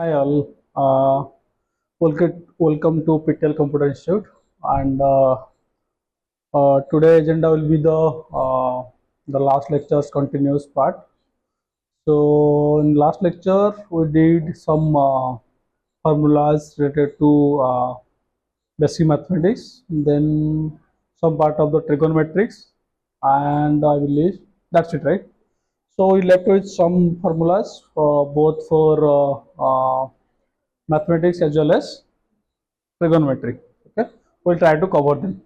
Hi all, welcome to PTL Computer Institute, and today agenda will be the last lecture's continuous part. So in last lecture we did some formulas related to basic mathematics, then some part of the trigonometrics, and I believe that's it, right? So we left with some formulas both for mathematics as well as trigonometry. Okay, we'll try to cover them.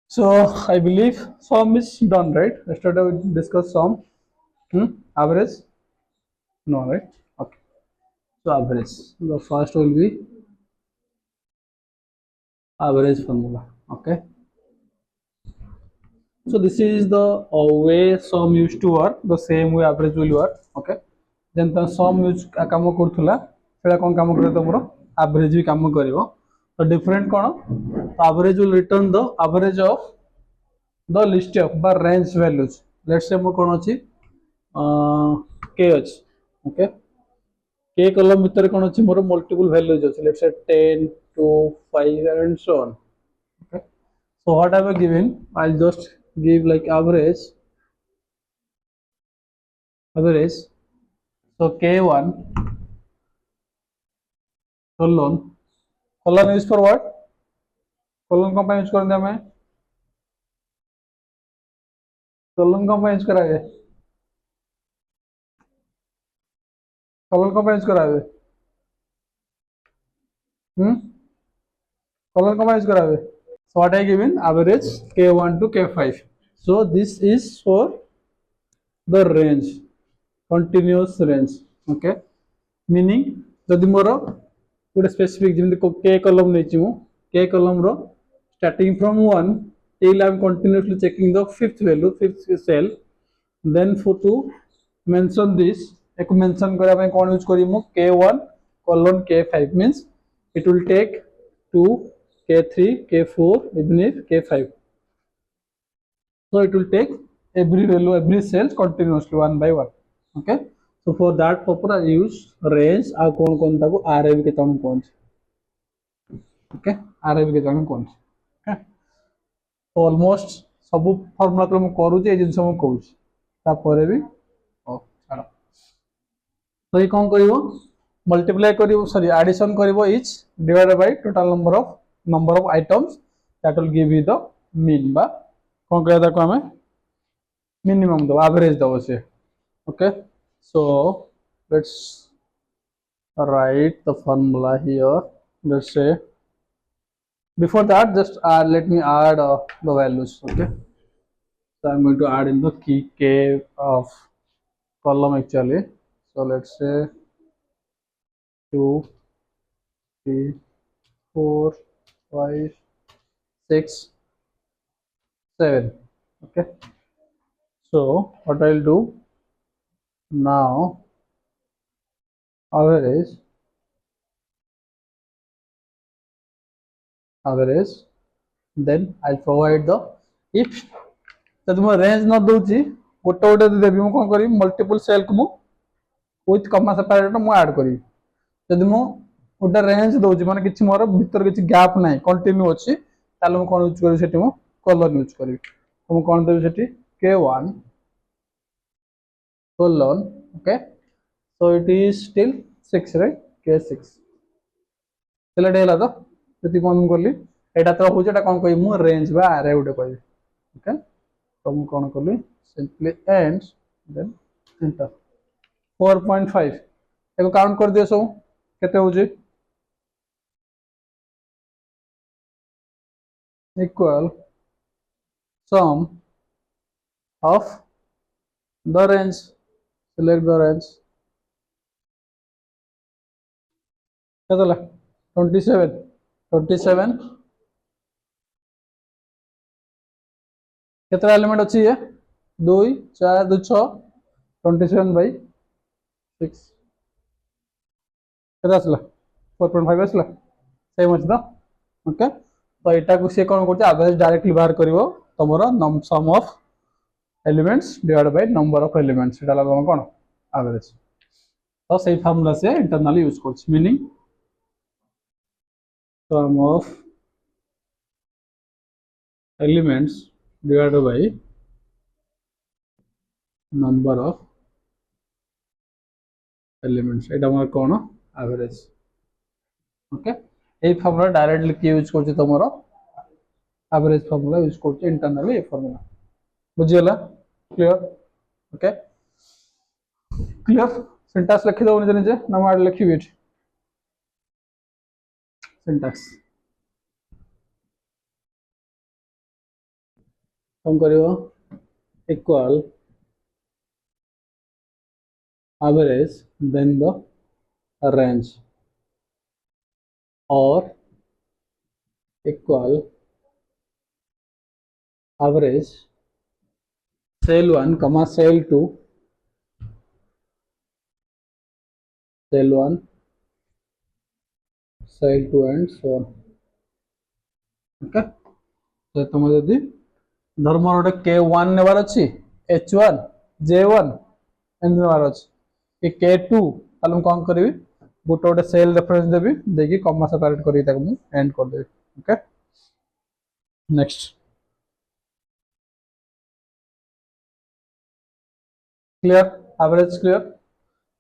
So I believe sum is done, right? Yesterday we discussed sum. Average? No, right? Okay. So average. The first will be average formula. Okay. So this is the way sum used to work. The same way average will work. Okay. Then the sum use काम करूला सेटा कौन काम करे तमरो average भी काम करिवो. So different कौन? Average will return the average of the list of the range values. Let's say मोर कौन अछि k अछि. Okay. K column भितर कौन अछि मोर multiple values अछि. Let's say 10, 2, 5 and so on. Okay. So what I have given, I'll just give like average. So K1 colon use for what? Colon कौन use करते हमें? colon कौन use करावे? colon कौन यूज करावे? colon कौन use करावे? So what I given average K1 to K5. So this is for the range, continuous range. Okay, meaning जदि मोर गोटे स्पेसिफिक जमी K column नहीं K column row starting from 1 till I am continuously checking the fifth cell. Then for to mention this, एक mention करा मैं कौन use करी मु K1 colon K5 means it will take 2 K3 K4 even if K5. So it will take every value, every cell continuously one by one. Okay. So for that purpose I use range. आ कौन कौन ताको array के तानु कौन. Okay. Array के तानु कौन. Okay. So almost सब formula तो मैं करूँ जे जिन सब मैं कहूँ. ता परे भी छाड़. तो ये कौन करिवो multiply करिवो sorry addition करिवो each divided by total number of items that will give you the mean बा कौन कहता को हमें minimum दो average दो से. Okay. So let's write the formula here. Let's say before that just let me add the values. Okay. So I'm going to add in the key k of column actually. So let's say 2, 3, 4, 5, 6, 7. Okay. So what I'll do now, average, then I'll provide the if जब मैं range न दूची गोटे गोटे देबी मु कोन करी multiple cell को मु with कमा सेपरेटर मु ऐड करी जदि मु गोटे रेंज दूची माने किछि मोर भीतर किछि गैप नै कंटिन्यू अछि ताले मु कोन यूज करी सेठी मु कॉलन यूज करी तो मु कोन देबी सेठी K1 colon. Okay, so it is still 6 right K6 चला डेला तो जति कोन करली एटा तो हो जेटा कोन कहि मु रेंज बा array उडे कहि. Okay, तो मु कोन करली simply ends then enter 4.5 एको काउंट कर दियो सब केते हो जे equal sum of the range. Select the range. केतला 27 केतला एलिमेंट अछि ये 2 4 2 6 27 by 6 केता असला 4.5 असला सेम अछि तो. ओके, तो एटा को से कोन करते एवरेज डायरेक्टली बाहर करिवो तमरो sum of elements divided by number of elements एटा लागो कोन एवरेज. तो सही फार्मूला से इंटरनली यूज करछ meaning sum of elements divided by number of elements এটা আমার কোন एवरेज ओके এই ফার্মুলা ডাইরেক্টলি কি ইউজ করছি তোমার एवरेज फार्मूला यूज करছি इंटरनली এই ফার্মুলা বুঝিলা क्लियर ओके क्लियर सिंटैक्स लिखि दो निजे निजे ना मार लिखिबि एठी सिंटैक्स कौन करियो equal average then the range or equal average cell 1 comma cell 2 cell 1 cell 2 and so on okay तो तुम जदि धर्म गोटे k1 नेबार अछि h1 j1 एंड नेबार अछि कि k2 ताले हम कोन करबी गोटे गोटे सेल रेफरेंस देबी देकी कॉमा सेपरेट करी ताको मु एंड कर देबी okay next clear average clear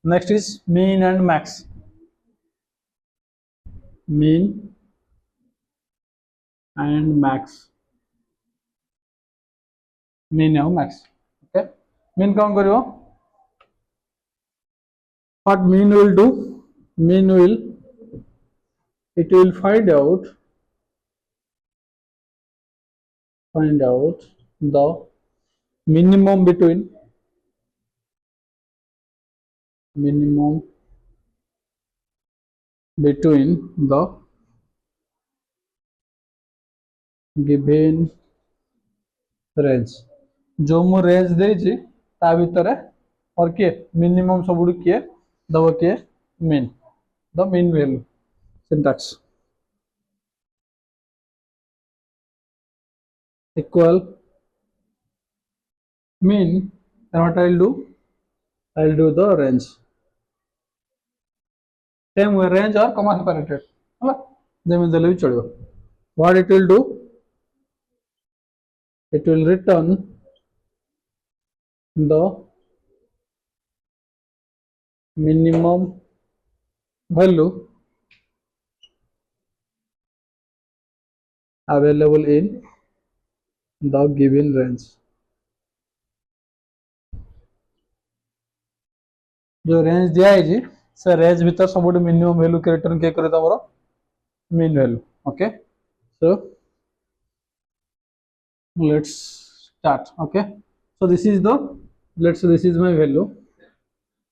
next is mean and max mean and max mean and max okay mean कौन करियो what mean will do mean will it will find out the minimum between the given range जो मु range देछि ता भीतर और के minimum सबुड के दबो के mean the mean value syntax equal mean then what I'll do the range same way range or comma separated हला जेमे देले भी चलियो what it will do it will return the minimum value available in the given range जो range दिया है जी से रेंज भीतर सबुठ मिनिमम वैल्यू के रिटर्न के करे तमरो mean value okay so let's start okay so this is the let's say this is my value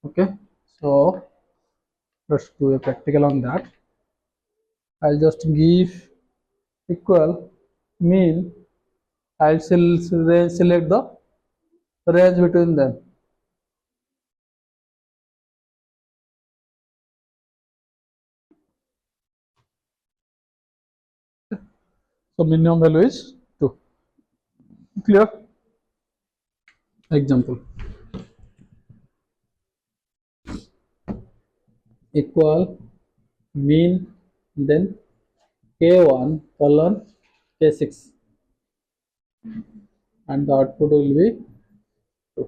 okay so let's do a practical on that I'll just give equal mean I'll select the range between them so minimum value is 2 clear example equal mean then k1 colon k6 and the output will be 2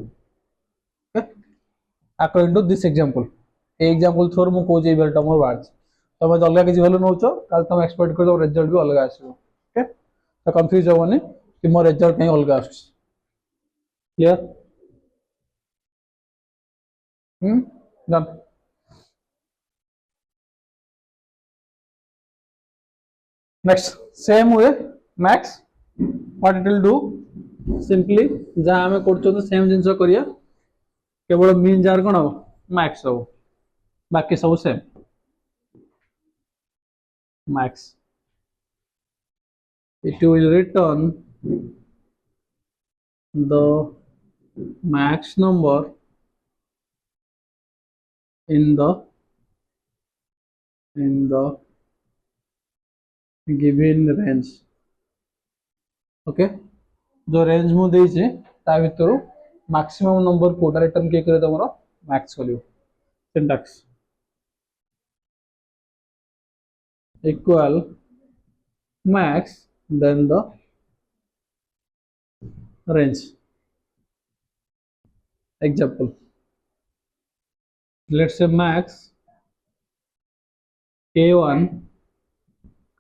okay according to this example ए example थोर मु को जे value मोर बार तमे अलगा किछि value नउचो काल तमे expect करदो रिजल्ट भी अलगा आसीबो ओके तो कंफ्यूज होबनी कि मोर रिजल्ट कहीं अलगा आछ clear done next same way max what it will do simply जहां हमें करछो तो सेम जिंस करिया केवल मीन जार कोन हो मैक्स हो बाकी सब same max it will return the max number in the given range okay जो रेंज मु देई छे ता भितर मैक्सिमम नंबर कोटा रिटर्न के करे तमरो max value syntax equal max, then the range. Example, let's say max k1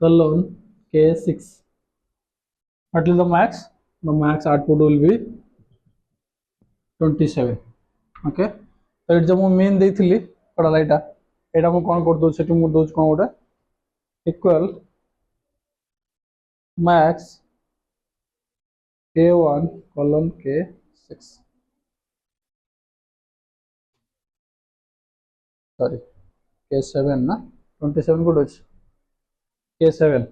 colon k6. What is the max? The max output will be 27. Okay, so it's जो main देइथिली पढ़ाला एटा मु कोन कर दो सेटि मु दोच कोन गोटे equal max k1 colon k6, sorry k7 ना 27 good अछि k7.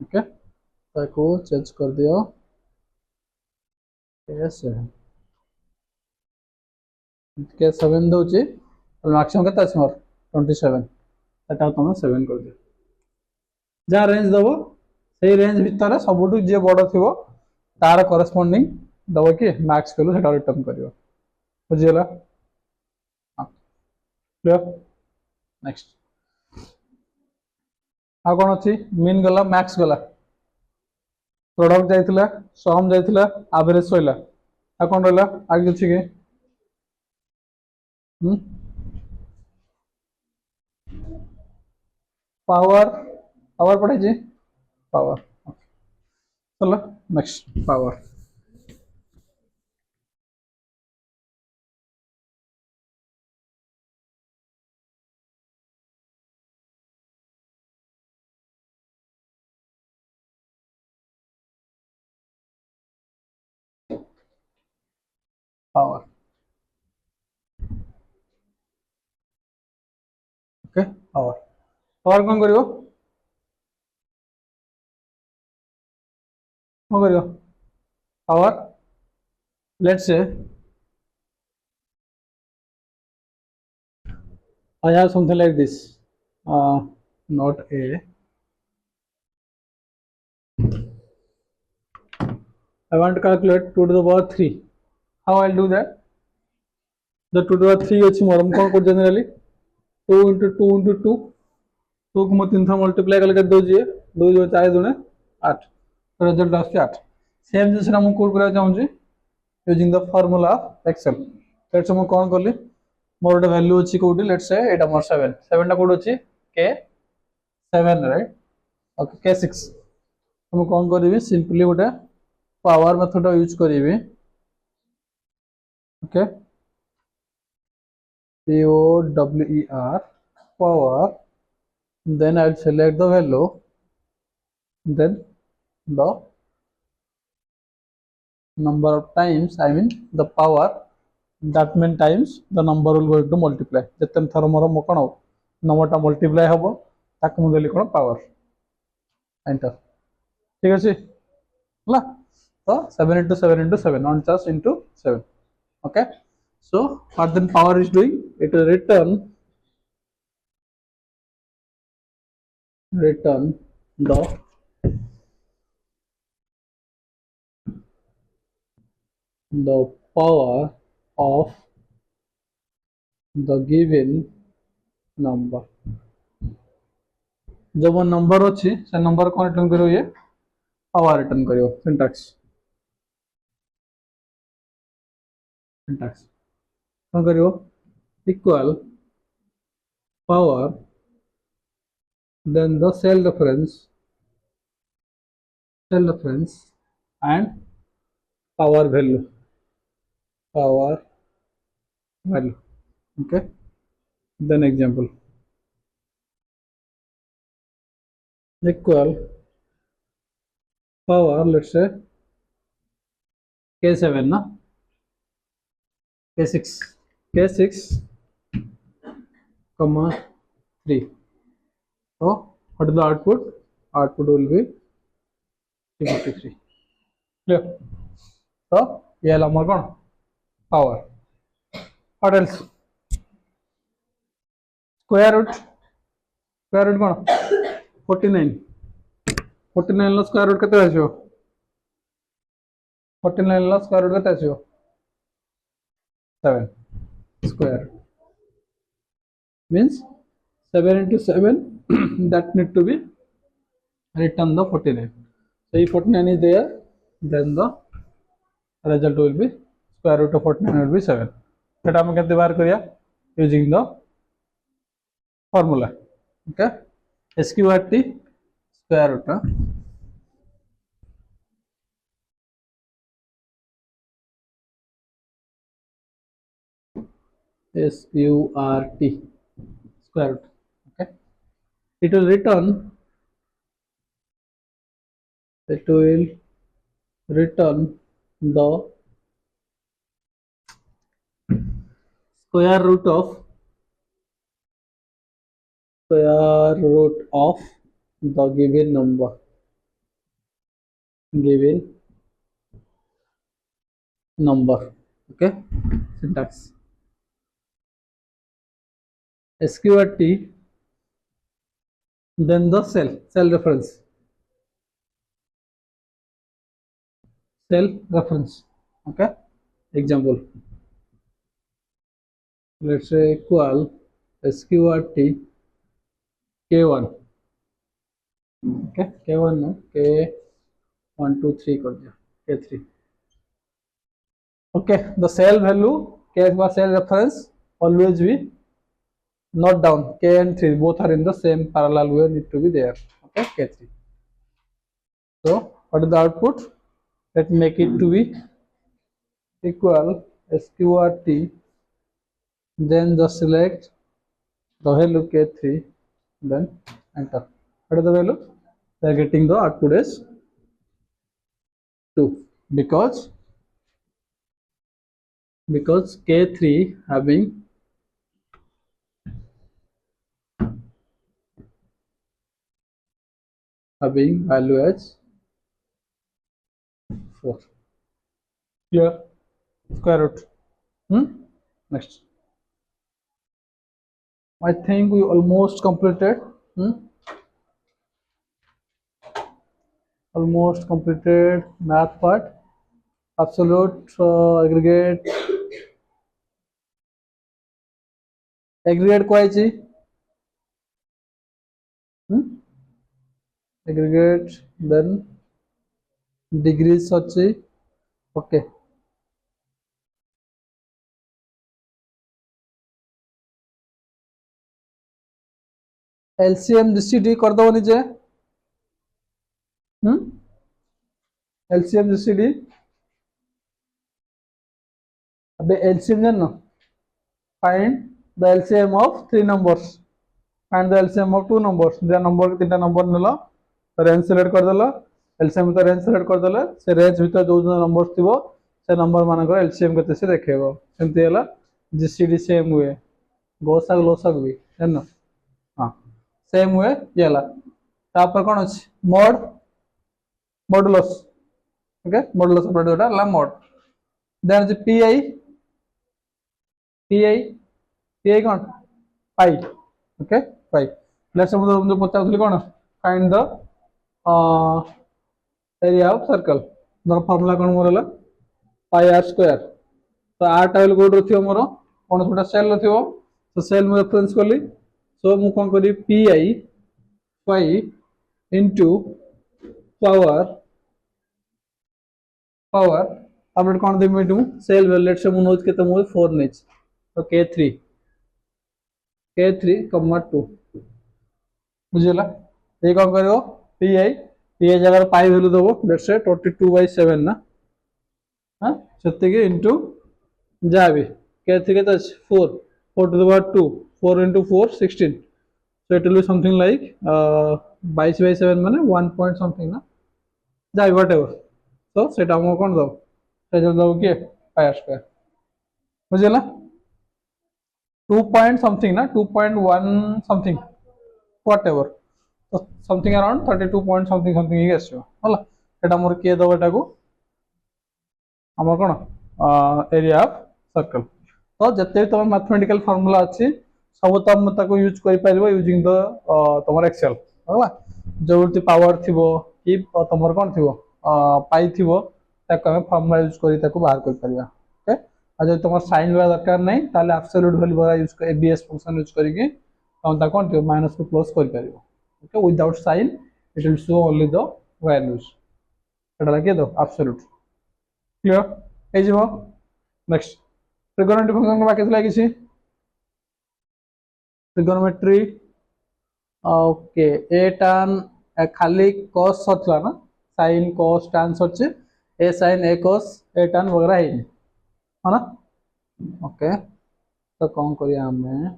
Okay, ताको change कर दियो k7 k7 दोची और मैक्सिमम केता अछि मोर 27, एटा तुम 7 कर दियो. जा रेंज दबो सेही रेंज भितर सबुटु जे बड़ थिबो तार करस्पोंडिंग दबो कि मैक्स वैल्यू सेटा रिटर्न करियो. बुझियला? क्लियर? नेक्स्ट आ कोन अछि मीन गला मैक्स गला प्रोडक्ट जाइतिला सम जाइतिला एवरेज सोइला आ कोन रहला आगे अछि के पावर पावर पढ़े जी पावर. चलो next power power. Okay power power कोन करियो कोन करियो power let's say I have something like this, not a I want to calculate 2 to the power 3. How I'll do that? The 2 to the power 3 अछि मोरम कोन को generally 2 into 2 into 2 2 को मैं 3 था multiply करके दो जी 2 जो 4 दुने 8 तो रिजल्ट आसे 8. सेम जिंस हम कोड करा चाहूँ जी using the formula of Excel. Let's हम कोन करली मोर गोटे वैल्यू अछि कोडी लेट्स से एटा मोर 7 7 टा कोड अछि k 7 राइट. ओके k6 हम कोन करबी सिंपली गोटे पावर मेथड यूज करिवे. Okay POWER power, then I'll select the value, then the number of times, I mean the power, that mean times the number will going to multiply. जतन थर मोर मो कोन number टा multiply हबो ताक मु देली कोन power enter. ठीक अछि हला तो 7 into 7 into 7 on just into 7. Okay, so what then power is doing, it will return the power of the given number. जब नंबर अच्छी से नंबर कौन रिटर्न करो ये पावर रिटर्न करो. सिंटैक्स कौन करो equal power then the cell reference and power value. Okay, then example equal power, let's say k7 na k6 comma 3. So what is the output will be 353. Clear? So ये है हमारा कौन power. What else? Square root कौन 49 ला square root केते आछो 49 ला square root केते आछो 7 square. means 7 into 7 that need to be return the 49. So if 49 is there, then the result will be square root of 49 will be 7. That we can divide using the formula. Okay, SQRT square root SQRT square root. Okay, it will return the square root of the given number. Okay, syntax SQRT, then the cell reference. Okay, example, let's say equal SQRT K1. Okay, K1 no, K1 2 3 कर दिया, K3. Okay, the cell value K cell reference always be not down. K and 3 both are in the same parallel way, need to be there. Okay, K3. So what is the output? Let's make it to be equal SQRT, then just select the value K3, then enter. What is the value? They are getting the output as 2 because K3 having value as 4. Here square root. Next, I think we almost completed. Almost completed math part. Absolute aggregate quite aggregate, then degrees such. Okay, LCM GCD कर दो नीचे. LCM GCD अबे LCM जानना, find the LCM of 3 numbers, find the LCM of 2 numbers. जे number 3टा number नेला range select कर देला, LCM तो रेंज सिलेक्ट कर देला, से रेंज भीतर जो नंबर थिबो से नंबर मानकर LCM केते से देखेबो. सेमति हला GCD सेम हुए, गोसाग लोसाग भी जानना. हां सेम हुए येला तापर कोन अछि मॉडुलस. ओके, मॉडुलस ऑपरेटर जोटा ला मॉड. देन अछि PI कोन pi. Okay, pi. Let's suppose हम पचाउथली कोन find the area of circle. दर फार्मूला कोन मोरला पाई आर स्क्वायर. तो आर टाइल कोड रथियो मोर कोन छोटा सेल रथियो, तो सेल में रेफरेंस करली. सो मु कोन करी PI पाई इनटू पावर तापर कोन दे मिटू सेल वैल्यू. लेट्स से मु नोज केते मु 4 नेच, तो K3 2 बुझला. ये कोन करियो PI जगह पाई वैल्यू देबो. लेट्स से 22/7 ना. हां सत्य के इनटू जाबी K3 के तो 4 to the power 2, 4 into 4 16. So it will be something like 22/7 माने 1 point something ना जाबी whatever. So सेटा हम कोन दो रिजल्ट दो के पाई आर स्क्वायर बुझला. 2 point something ना 2.1 something whatever, so something around 32 point something ही आछो होला. एटा मोर के दो एटा को हमर कोन एरिया ऑफ सर्कल. तो जते भी तुम मैथमेटिकल फार्मूला अछि सब तुम ताको यूज करि पारिबो यूजिंग द तुमर एक्सेल होला. जोति पावर थिबो कि तुमर कोन थिबो पाई थिबो ताको हम फार्मूला यूज करि ताको बाहर कर परिबा. ओके, आज जब तुम साइन वाला दरकार नहीं ताले एब्सोल्यूट वैल्यू वाला यूज कर एबीएस फंक्शन यूज करके तुम ता कोन माइनस को प्लस कर परिबो okay without sign it will show only the values एटा लगे दो एब्सोल्यूट क्लियर ए जीवो नेक्स्ट ट्रिगोनोमेट्री फंक्शन को बाकी थला किसी ट्रिगोनोमेट्री ओके ए tan खाली cos सतला ना sin cos tan सच्चे ए sin A cos A tan वगैरह है ना ओके तो कौन करिया हमें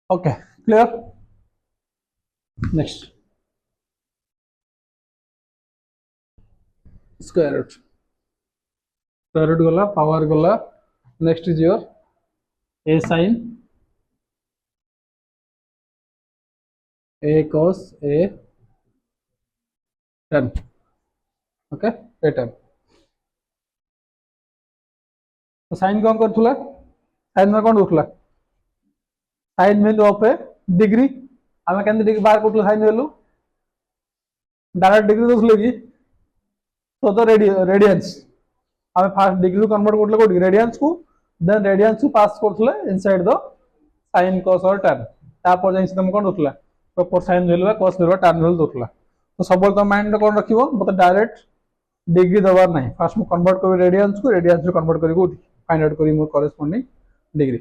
okay clear next square root गला पावर गला next is your A sin A cos A tan okay A tan तो साइन कौन करथुला साइन में कौन उठला sine value of A degree आमे केन डिग्री बाहर करथुला साइन वैल्यू डायरेक्ट डिग्री दोसले की तो रेडियंस आमे फर्स्ट डिग्री कन्वर्ट करथुला कोडी रेडियंस को देन रेडियंस को पास करथुला इनसाइड द साइन cos और tan तापर जैसे तुम कौन उठला proper sine value cos value tan value उठला तो सब तो माइंड में कौन रखिबो मतलब डायरेक्ट डिग्री दबार नहीं फास्ट मु कन्वर्ट कर रेडियंस को कन्वर्ट करी कोठी फाइंड आउट करी मोर करेस्पोंडिंग डिग्री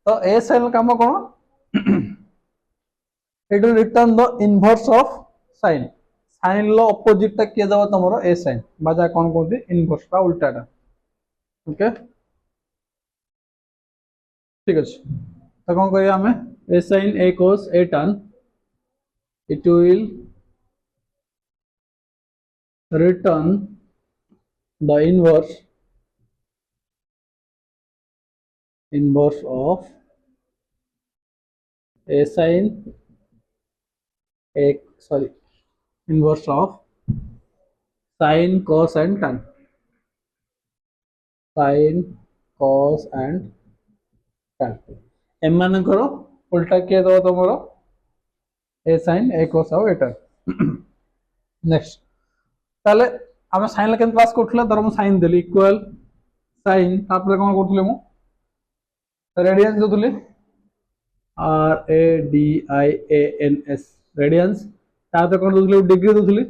तो ए साइन काम कोन it will return the inverse of sine sine लो ऑपोजिट टा किया जावा तमरो ए साइन बाजा कोन कोथि इनवर्स का उल्टाटा ओके ठीक है तो कोन करिया हमें a sine a cos A tan it will return the inverse of a sin a sorry inverse of sin cos and tan sin cos and tan एम मान करो उल्टा किए दो तुमरो ए sin a cos और ए tan नेक्स्ट ताले आमे sine लेकिन पास करथले धरम साइन देली इक्वल साइन तापर कोन करथले मु रेडियंस दोथले R A D I A N S radians ताते कोन दोथले डिग्री दोथले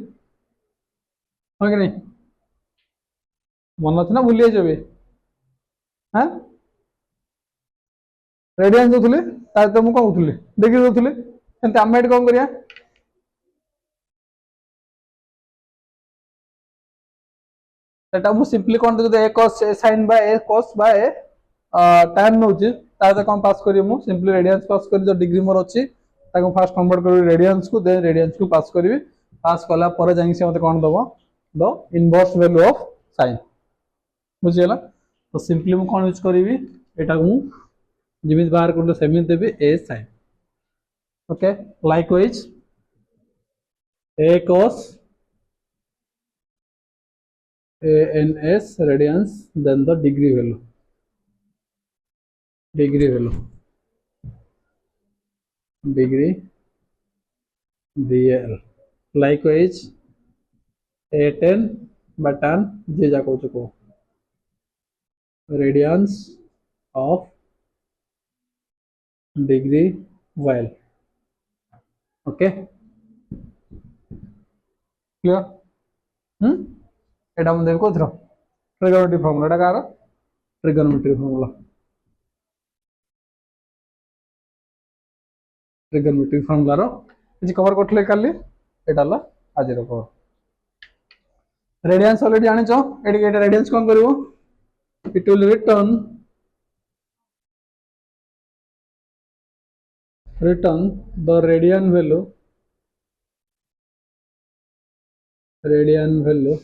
हो कि नहीं मन ना भूलिए जबे हां रेडियंस दोथले ताते मु कोन दोथले डिग्री दोथले एंते आमे एट कोन करिया सेटा मु सिंपली कोन दे ए cos ए sin बाय ए cos बाय ए tan नउची ताते कोन पास करी मु सिंपली रेडियंस पास करी जो डिग्री मोर अछि ताको फर्स्ट कन्वर्ट करी रेडियंस को देन रेडियंस को पास करी पास कला पर जाई से मते कोन दबो the inverse value of sin बुझियला तो सिंपली मु कोन यूज करबी एटा मु जिमित बाहर करले सेमित देबी ए sin okay likewise A cos ANS radians then the degree value degree DL likewise A10 by tan जे जाको चुको radians of degree while okay clear एटा मन देबो कोथरो ट्रिगोनोमेट्री फार्मूला एटा कार ट्रिगोनोमेट्री फार्मूला रो किछि कवर करथले काली एटा ला आज रो कवर रेडियंस ऑलरेडी जानि छ एटा radians कोन करबो it will return the radian value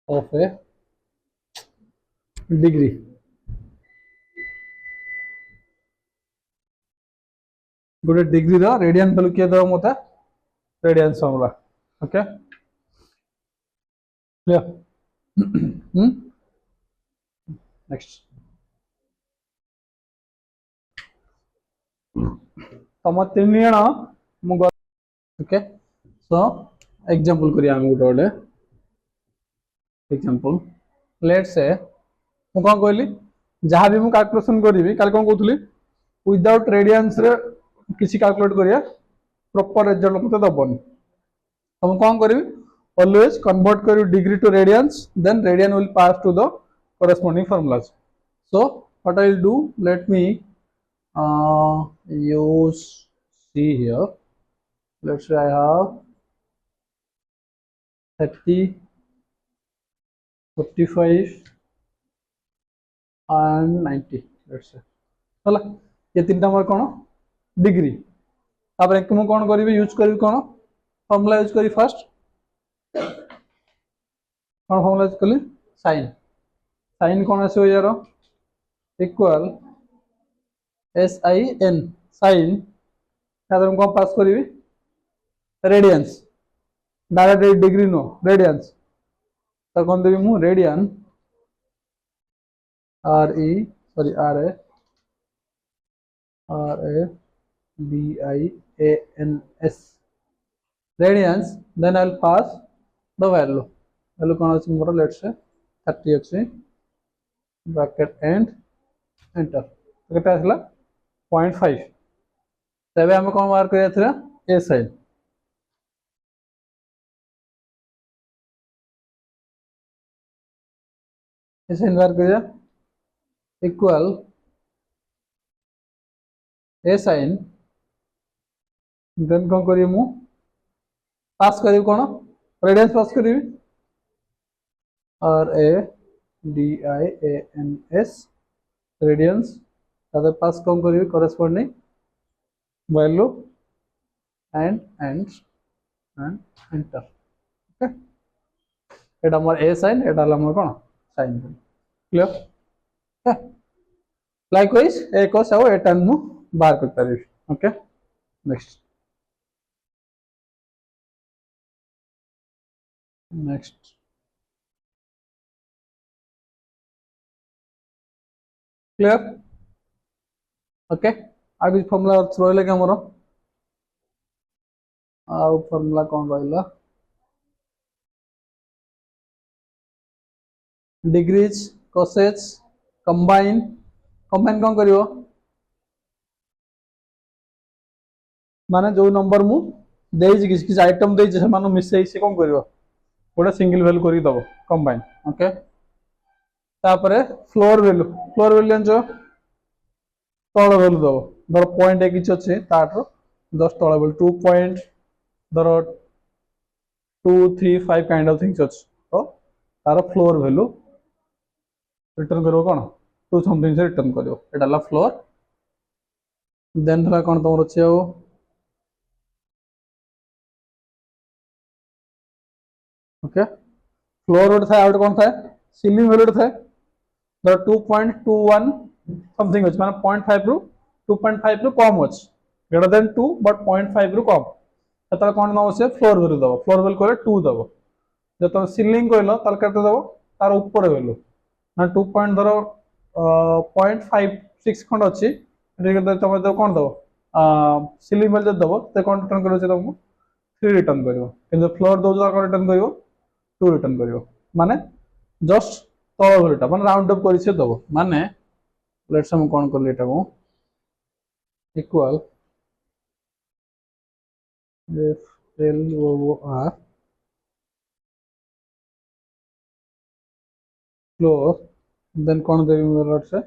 of a degree गोटे डिग्री रो रेडियन वैल्यू के दो मते radians formula okay clear next तम तीन जण ओके सो एग्जांपल करिया हम गोटे एग्जांपल लेट्स से मु कौन कहली जहाँ भी मु कैलकुलेशन करी काल कौन कहूली विदाउट रेडियंस रे किसी कैलकुलेट करिया प्रॉपर रिजल्ट मते दबनी तो मु कौन करी always convert करी degree to radians then radian will pass to the corresponding formulas so what I will do let me use see here let's say I have 30 45 and 90 let's say हला ये तीनटा मोर कोन degree तापर एक मु कोन करबी use करबी कोन फॉर्मूला यूज करी फर्स्ट कोन फॉर्मूला यूज कली sin sin कोन आसे यार इक्वल sin sin तापर कोन पास करबी radians direct degree no radians तो कोन देबी मु radian re sorry RABIANS radians then I'll pass the value कौन अच्छे मोर let's say 30 अच्छे bracket and enter तो केटा आसला 0.5 तबे हम कौन मार्क करिया थरा a sin मार्क करिया इक्वल a sin देन कौन करिए मु पास करी कौन रेडियंस पास करी RADIANS रेडियंस तादर पास कौन करी corresponding value and enter okay एटा हमर a sin एटा हमर कोन sin clear likewise a cos और a tan मु बाहर कर पारी ओके नेक्स्ट क्लियर ओके आगे फॉर्मूला रोइले के हमरो आ फॉर्मूला कौन रोइला डिग्रीज कोसेज कंबाइन कौन करिवो माने जो नंबर मु देई किस आइटम देई से मानु मिसई से कौन करिवो गोटे सिंगल वैल्यू करी दबो कंबाइन ओके तापरे फ्लोर वैल्यू जानजो तळ वैल्यू दबो धर पॉइंट एक किछ अछि ताटरो 10 तळ वैल्यू 2 पॉइंट धर 2 3 5 काइंड ऑफ थिंग्स अछि तो तार फ्लोर वैल्यू रिटर्न करिवो कोन 2 समथिंग से रिटर्न करिवो एटाला फ्लोर देन थला कोन तमर अछि ओके फ्लोर रोड था आउट कौन था सीलिंग वैल्यू था द 2.21 समथिंग अछि माने 0.5 रु 2.5 रु कम अछि ग्रेटर देन 2 बट 0.5 रु कम ततला कोन न होसे फ्लोर वैल्यू दबो फ्लोर वैल्यू करे 2 दबो जब तुम सीलिंग कहलो ताल केते दबो तार ऊपर वैल्यू ना 2 पॉइंट धरो 0.56 खंड अछि एटे तुम दबो कोन दबो सीलिंग वैल्यू दबो ते कोन रिटर्न करो छै तुमको 3 रिटर्न करिवो किंतु फ्लोर दो कोन रिटर्न करिवो 2 रिटर्न करिवो माने जस्ट तळ वैल्यूटा माने राउंड अप करि से दबो माने लेट्स हम कोन करले एटा को equal if L O R floor then कोन देबी मेरा से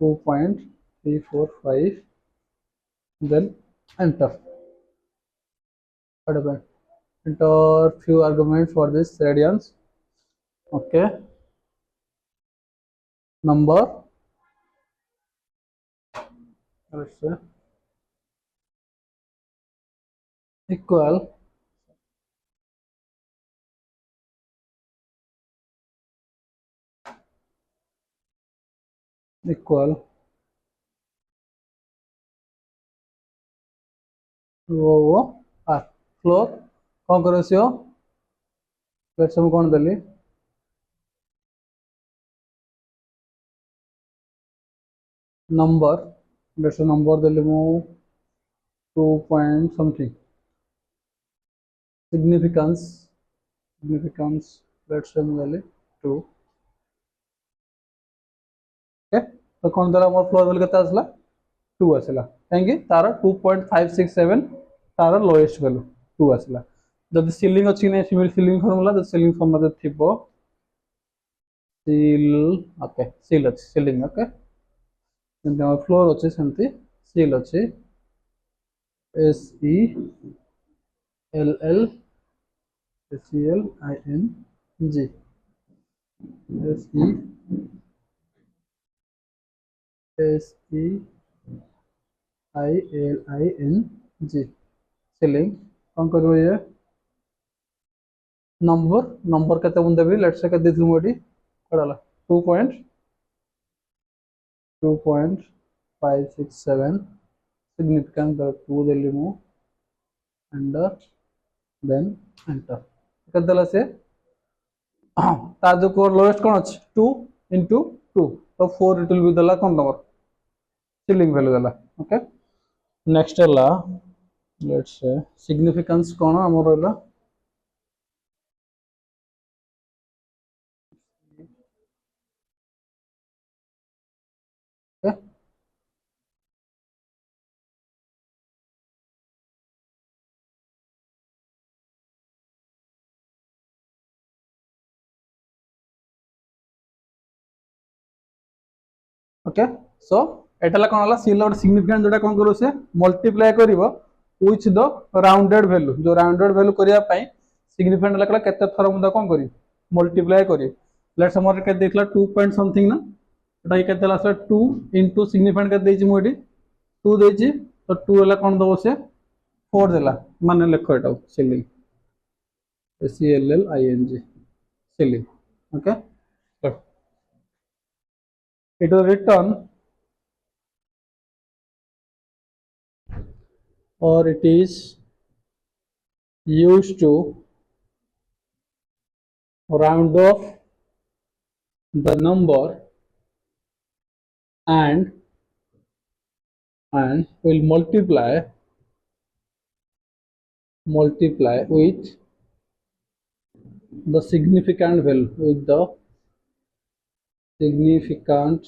2.345 then enter whatever enter few arguments for this radians okay number let's say equal वो फ्लोर कौन करो सियो लेट्स हम कौन देली नंबर लेट्स नंबर देली मु 2 point something significance let's say value 2 okay तो कौन देला मोर फ्लोर वैल्यू केते आसला 2 आसला काहेकि तार 2.567 तार लोएस्ट वैल्यू 2 आसला जदि सीलिंग अछि नै ceiling formula the ceiling formula थिबो सील ओके सील अछि सीलिंग ओके जदि फ्लोर अछि सेमति सील अछि S E L L S E L I N G S E S E I L I N G ceiling कौन करो ये number number केते बुन देबी लेट्स से के देथि मोडी कडाला 2.567 significant the 2 देली मु एंटर देन एंटर केते देला से ता जो को लोएस्ट कोन अछि 2 into 2 तो 4 इट विल बी देला कोन नंबर सीलिंग वैल्यू देला ओके नेक्स्ट है लेट्स से सिग्निफिकेंस कोन हमर रहला ओके ओके सो एटाला कोन होला सील और सिग्निफिकेंट जोटा कोन करो से मल्टीप्लाई करिवो विथ द राउंडेड वैल्यू जो राउंडेड वैल्यू करिया पई सिग्निफिकेंट लकला केते थरो मुदा कोन करी मल्टीप्लाई करी लेट्स हमर के देखला 2 पॉइंट समथिंग ना एटा केते ला 2 इनटू सिग्निफिकेंट के देछि मु एडी 2 देछि तो 2 हला कोन दबो से 4 देला माने लेखो एटा ceiling S E L L I N G ceiling okay it will return or it is used to round off the number and will multiply with the significant value with the significant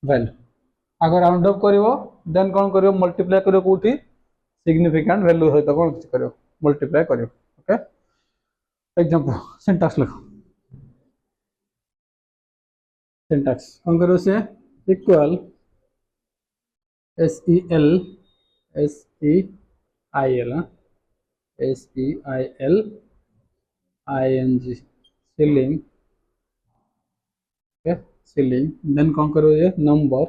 value अगर round up करिवो then कोन करिवो multiply करिवो कोठी significant value होय त कोन करिवो मल्टीप्लाई करिवो ओके एग्जांपल सिंटैक्स लिखो सिंटैक्स कोन करिवो say equal S E L I L S E I L I N G ceiling okay ceiling then कोन करिवो ये number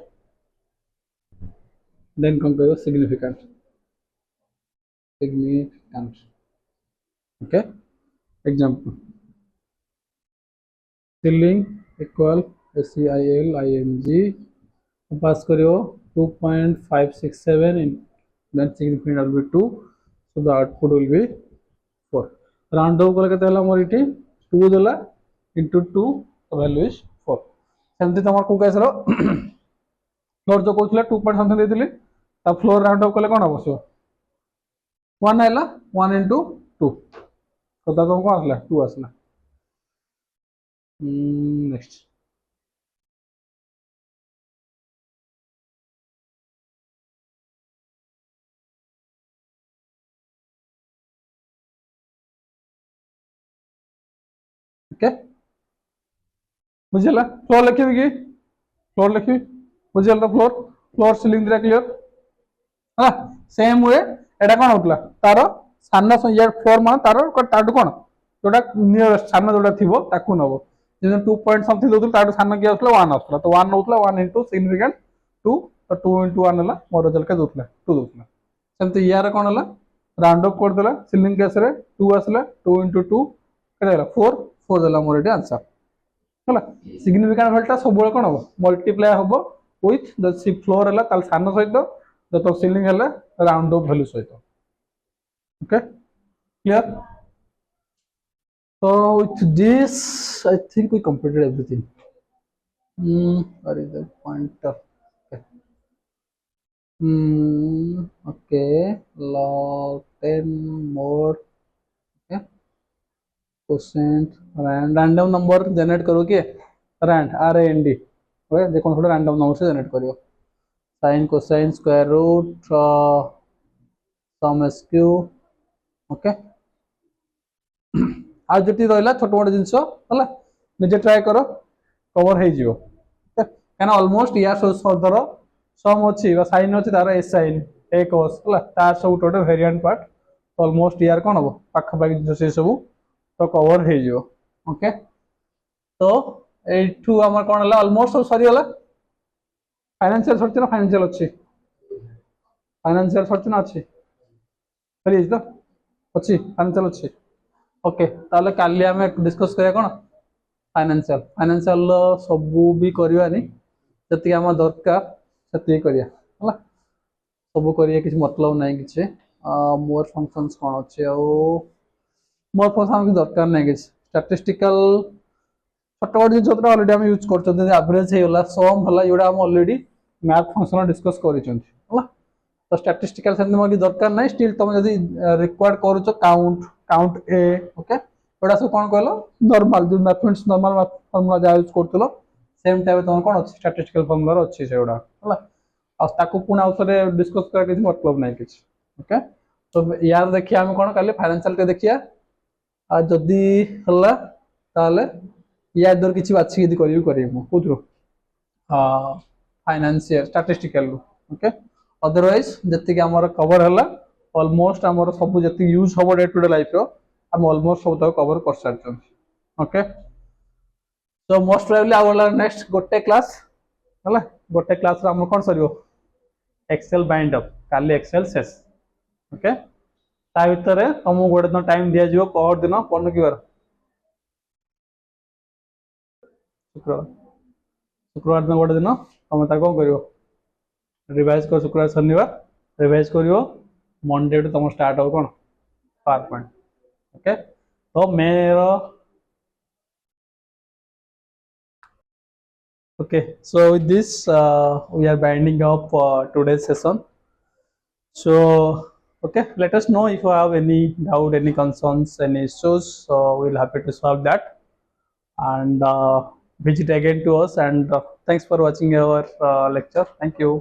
then come to significant okay example सीलिंग equal SEILING पास करियो 2.567 in then significant will be 2 so the output will be 4 round off कले केते हला मोर इटी 2 देला into 2 value is 4 सेमति तमर को कैसरो फ्लोर जो कहले 2 पॉइंट समथिंग देथिले ता फ्लोर राउंड अप कले कोन अवश्य 1 आइला 1 into 2 तो ता कोन आसला 2 आसला नेक्स्ट ओके बुझला फ्लोर लिखिबी की फ्लोर लिखिबी बुझला फ्लोर फ्लोर सीलिंग दिरा क्लियर हा सेम वे एटा कोन होतला तारो सानना या फ्लोर मान तारो ताडू कोन जोटा नियरेस्ट सानना जोटा थिबो ताकू नबो जे 2 पॉइंट समथिंग दोतल ताडू सानना की आसला 1 आसला तो 1 नोतला 1 into सिग्निफिकेंट 2 तो 2 into 1 हला मोर रिजल्ट के दोतला 2 दोतला सेमते यार कोन हला राउंड अप कर देला सीलिंग केस रे 2 आसला 2 into 2 केला 4 4 देला मोर एटा आंसर हला सिग्निफिकेंट वैल्यू सब बेले कोन हो मल्टीप्लाई होबो विथ द फ्लोर हला ताल सानना सहित तो सीलिंग हला राउंड अप वैल्यू सहित okay clear so with this I think we completed everything where is the pointer okay okay log 10 more. Okay, quotient random number generate करो कि rand rand ओके जे कौन थोड़ा random number से generate करियो sin cosine square root sum sq okay आज जति रहला छोट मोट जिंस हला निजे ट्राई करो कवर हे जिवो कहना ऑलमोस्ट या सर सम अच्छी साइन अच्छी तार एस साइन ए cos हला तार सब टोटल वेरिएंट पार्ट ऑलमोस्ट यार कोन हो पाखा पाखी से सब तो कवर हे जिवो ओके तो एठू हमर कोन हला ऑलमोस्ट सब सरी हला फाइनेंशियल सर्च ना फाइनेंशियल अच्छी फाइनेंशियल सर्च ना अच्छी सरी तो अच्छी फाइनेंशियल अच्छी ओके ताले काली हमें डिस्कस करिया कोन फाइनेंशियल फाइनेंशियल सब भी करवानी जति आम दरकार से करिया हला सब करिया किसी मतलब नहीं किसी मोर फंक्शंस कौन अच्छे मोर फंक्शन किसी दरकार नहीं किसी स्टैटिस्टिकल छोट बड़ जिन अलरेडी आम यूज कर एवरेज होगा सम है ये अलरेडी मैथ फंक्शन डिस्कस कर तो स्टैटिस्टिकल से मोर दरकार नहीं स्टिल तुम जब रिक्वायर्ड कर काउंट काउंट ए ओके एटा सब कौन कहल नॉर्मल जो मैथमेटिक्स नॉर्मल फॉर्मूला जहाँ यूज कर सेम टाइप तुम कौन अच्छे स्टैटिस्टिकल फॉर्मूला अच्छी से गुड़ा है पुणी आउ थे डिस्कस कर मतलब नहीं किसी ओके तो यार देखिए आम कौन काली फाइनेंशियल के देखिए जदि है ताले या इधर किसी बाछी कौन फाइनेंशियल स्टैटिस्टिकल ओके अदरवाइज जी आम कवर है ऑलमोस्ट आम सब जी यूज हम डे टू डे लाइफ आम ऑलमोस्ट सब तक कवर कर सारी ओके तो मोस्ट प्रोबेबली आउ नेक्स्ट गोटे क्लास है गोटे क्लास आम कौन सर एक्सेल बाइंड अप काली एक्सेल शेष ओके ता भितर तुमको गोटे दिन टाइम दि जाव पर दिन कौन कि बार शुक्रवार शुक्रवार दिन गोटे दिन तुम कौन कर रिवाइज कर शुक्रवार शनिवार रिवाइज कर मंडे टू तुम स्टार्ट हो कौन पावर पॉइंट ओके तो मेरा okay so with this we are binding up today's session so okay let us know if you have any doubt any concerns any issues so we'll happy to solve that and visit again to us and thanks for watching our lecture thank you